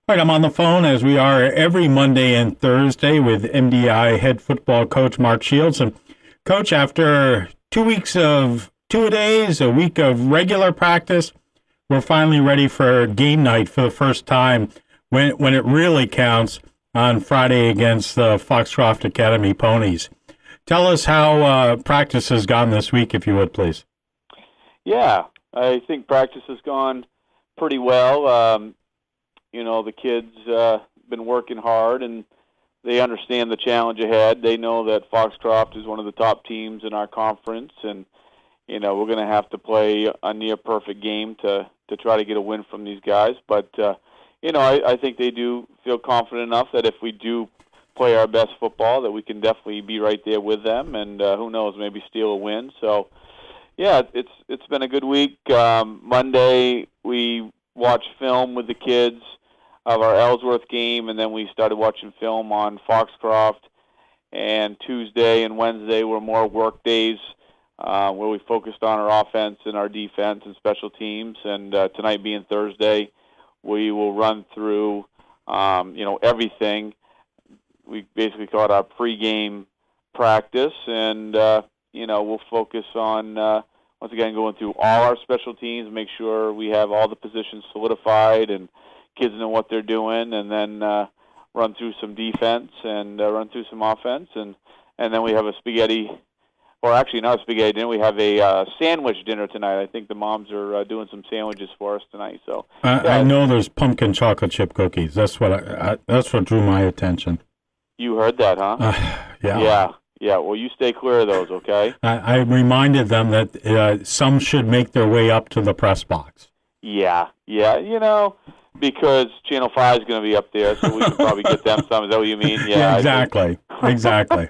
All right, I'm on the phone as we are every Monday and Thursday with MDI head football coach Mark Shields. And coach, after 2 weeks of two-a-days, a week of regular practice, we're finally ready for game night for the first time when it really counts on Friday against the Foxcroft Academy Ponies. Tell us how practice has gone this week, if you would, please. Yeah, I think practice has gone pretty well. The kids been working hard, and they understand the challenge ahead. They know that Foxcroft is one of the top teams in our conference, and we're going to have to play a near-perfect game to try to get a win from these guys. But, I think they do feel confident enough that if we do play our best football, that we can definitely be right there with them, and who knows, maybe steal a win. So, yeah, it's been a good week. Monday, we watched film with the kids of our Ellsworth game, and then we started watching film on Foxcroft. And Tuesday and Wednesday were more work days where we focused on our offense and our defense and special teams. And tonight being Thursday, we will run through, everything. We basically call it our pregame practice, and, we'll focus on, once again, going through all our special teams, make sure we have all the positions solidified and kids know what they're doing, and then run through some defense and run through some offense, and then we have a spaghetti, or actually not a spaghetti dinner. We have a sandwich dinner tonight. I think the moms are doing some sandwiches for us tonight. So I know there's pumpkin chocolate chip cookies. That's what that's what drew my attention. You heard that, huh? Yeah. Yeah. Well, you stay clear of those, okay? I reminded them that some should make their way up to the press box. Yeah. Because Channel 5 is going to be up there, so we can probably get them some. Is that what you mean? Yeah, exactly. Exactly.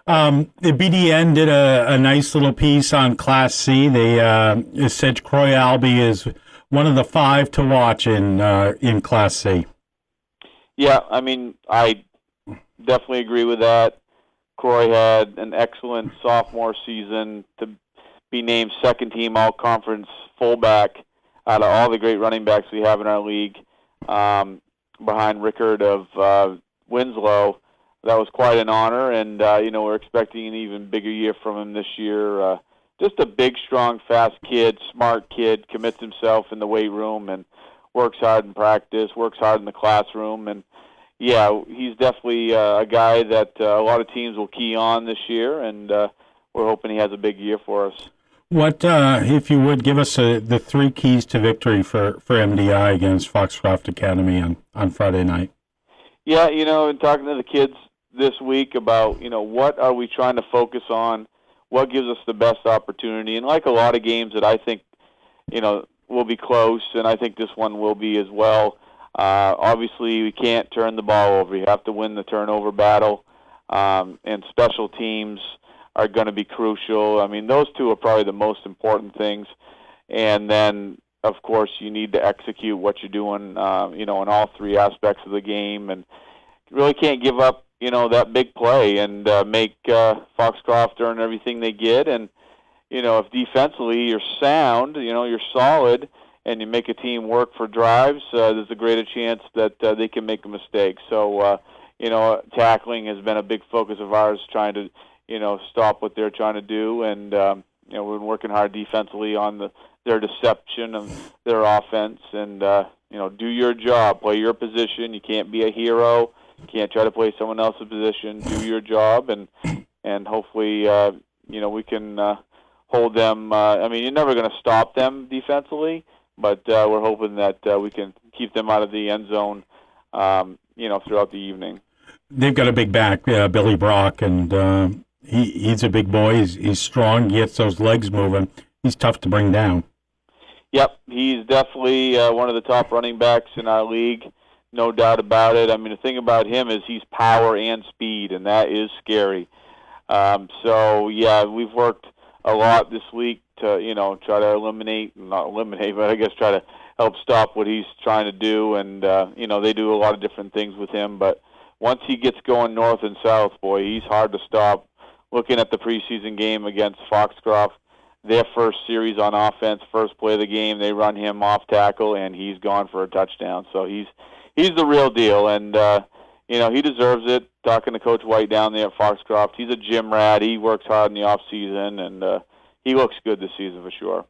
The BDN did a nice little piece on Class C. They said Croy Albee is one of the 5 to watch in Class C. Yeah, I definitely agree with that. Croy had an excellent sophomore season to be named second-team all-conference fullback out of all the great running backs we have in our league, behind Rickard of Winslow. That was quite an honor, and, we're expecting an even bigger year from him this year. Just a big, strong, fast kid, smart kid, commits himself in the weight room and works hard in practice, works hard in the classroom. And, yeah, he's definitely a guy that a lot of teams will key on this year, and we're hoping he has a big year for us. What, if you would, give us the 3 keys to victory for MDI against Foxcroft Academy on Friday night? Yeah, in talking to the kids this week about, what are we trying to focus on, what gives us the best opportunity. And like a lot of games that I think, will be close, and I think this one will be as well, obviously we can't turn the ball over. You have to win the turnover battle, and special teams are going to be crucial. Those 2 are probably the most important things. And then, of course, you need to execute what you're doing, in all 3 aspects of the game. And you really can't give up, that big play and make Foxcroft earn everything they get. And, if defensively you're sound, you're solid, and you make a team work for drives, there's a greater chance that they can make a mistake. So, tackling has been a big focus of ours, trying to stop what they're trying to do, and we've been working hard defensively on their deception of their offense, and do your job, play your position. You can't be a hero. You can't try to play someone else's position. Do your job, and hopefully we can hold them. You're never going to stop them defensively, but we're hoping that we can keep them out of the end zone, throughout the evening. They've got a big back, Billy Brock, and he's a big boy. He's strong. He gets those legs moving. He's tough to bring down. Yep, he's definitely one of the top running backs in our league, no doubt about it. The thing about him is he's power and speed, and that is scary. So, yeah, we've worked a lot this week to, try to not eliminate, but I guess try to help stop what he's trying to do. And, they do a lot of different things with him. But once he gets going north and south, boy, he's hard to stop. Looking at the preseason game against Foxcroft, their first series on offense, first play of the game, they run him off tackle, and he's gone for a touchdown. So he's he's the real deal, and he deserves it. Talking to Coach White down there at Foxcroft, he's a gym rat. He works hard in the off season, and he looks good this season for sure.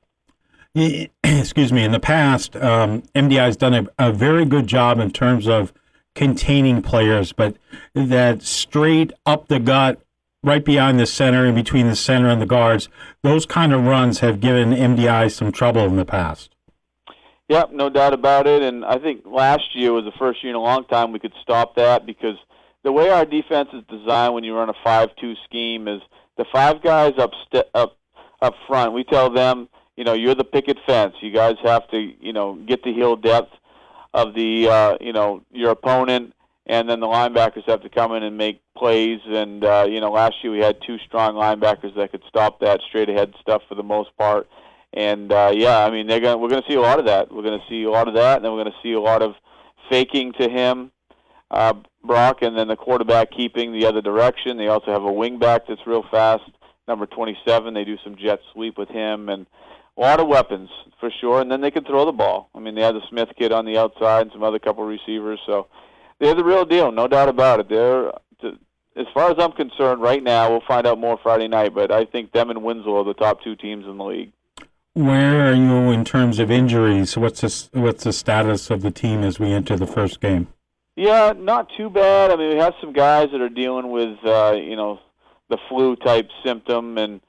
Excuse me. In the past, MDI has done a very good job in terms of containing players, but that straight up the gut, right behind the center, in between the center and the guards, those kind of runs have given MDI some trouble in the past. Yep, no doubt about it. And I think last year was the first year in a long time we could stop that, because the way our defense is designed when you run a 5-2 scheme is the five guys up front. We tell them, you're the picket fence. You guys have to, get the heel depth of the, your opponent, and then the linebackers have to come in and make plays. And, last year we had two strong linebackers that could stop that straight ahead stuff for the most part. And, we're going to see a lot of that. We're going to see a lot of that, and then we're going to see a lot of faking to him, Brock, and then the quarterback keeping the other direction. They also have a wingback that's real fast, number 27. They do some jet sweep with him, and a lot of weapons for sure. And then they can throw the ball. I mean, they have the Smith kid on the outside and some other couple receivers. So they're the real deal, no doubt about it. As far as I'm concerned right now, we'll find out more Friday night, but I think them and Winslow are the top two teams in the league. Where are you in terms of injuries? What's the status of the team as we enter the first game? Yeah, not too bad. I mean, we have some guys that are dealing with, the flu-type symptom, and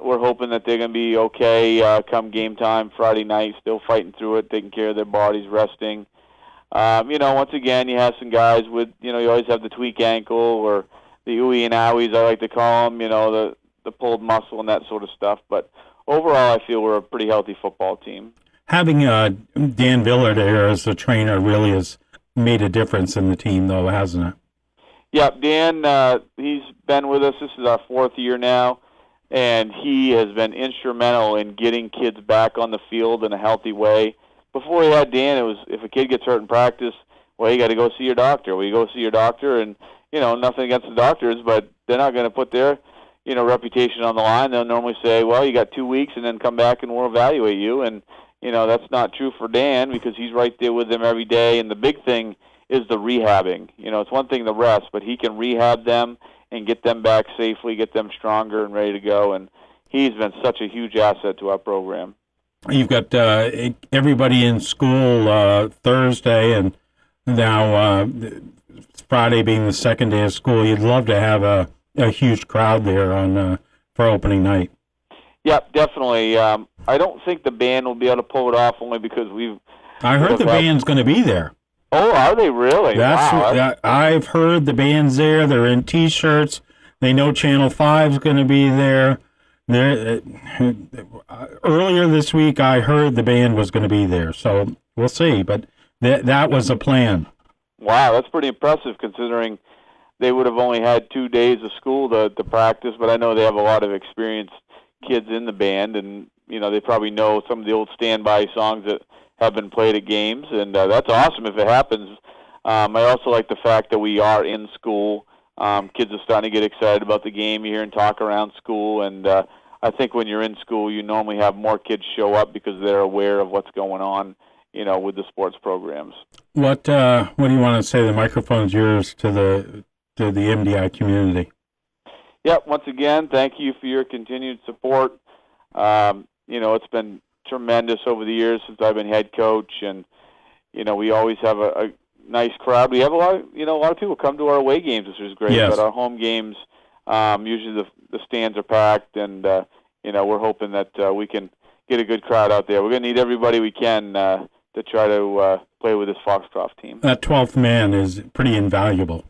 we're hoping that they're going to be okay come game time Friday night, still fighting through it, taking care of their bodies, resting. Once again, you have some guys with, you always have the tweak ankle or the ooey and owies, I like to call them, the pulled muscle and that sort of stuff. But overall, I feel we're a pretty healthy football team. Having Dan Villard here as the trainer really has made a difference in the team, though, hasn't it? Yeah, Dan, he's been with us. This is our fourth year now, and he has been instrumental in getting kids back on the field in a healthy way. Before we had Dan, it was if a kid gets hurt in practice, well, you got to go see your doctor. Well, you go see your doctor, and, nothing against the doctors, but they're not going to put their reputation on the line. They'll normally say, well, you got 2 weeks and then come back and we'll evaluate you. And, that's not true for Dan, because he's right there with them every day. And the big thing is the rehabbing. It's one thing the rest, but he can rehab them and get them back safely, get them stronger and ready to go. And he's been such a huge asset to our program. You've got everybody in school Thursday, and now Friday being the second day of school. You'd love to have a huge crowd there for opening night. Yeah, definitely. I don't think the band will be able to pull it off, only because I heard the band's going to be there. Oh, are they really? Wow. I've heard the band's there. They're in T-shirts. They know Channel 5's going to be there. Earlier this week, I heard the band was going to be there, so we'll see. But that was a plan. Wow, that's pretty impressive, considering they would have only had 2 days of school to practice. But I know they have a lot of experienced kids in the band, and they probably know some of the old standby songs that have been played at games, and that's awesome if it happens. I also like the fact that we are in school. Kids are starting to get excited about the game. You hear and talk around school, and I think when you're in school, you normally have more kids show up because they're aware of what's going on, with the sports programs. What do you want to say? The microphone's yours to the MDI community. Yep. Once again, thank you for your continued support. It's been tremendous over the years since I've been head coach, and we always have a nice crowd. We have a lot of people come to our away games, which is great. Yes. But our home games, usually the stands are packed, and we're hoping that we can get a good crowd out there. We're going to need everybody we can to try to play with this Foxcroft team. That 12th man is pretty invaluable.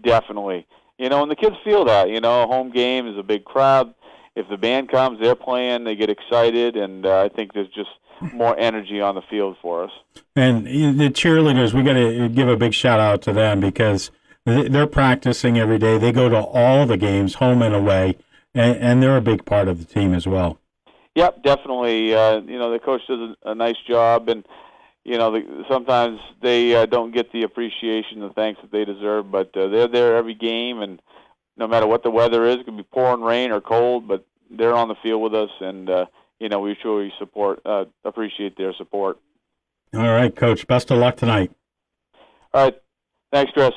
Definitely. And the kids feel that. A home game is a big crowd. If the band comes, they're playing, they get excited, and I think there's just more energy on the field for us. And the cheerleaders, we got to give a big shout out to them, because they're practicing every day. They go to all the games, home and away, and they're a big part of the team as well. Yep, definitely. The coach does a nice job, and sometimes they don't get the appreciation and thanks that they deserve, but they're there every game, and no matter what the weather is, it could be pouring rain or cold, but they're on the field with us, and we truly appreciate their support. All right, Coach. Best of luck tonight. All right. Thanks, Chris.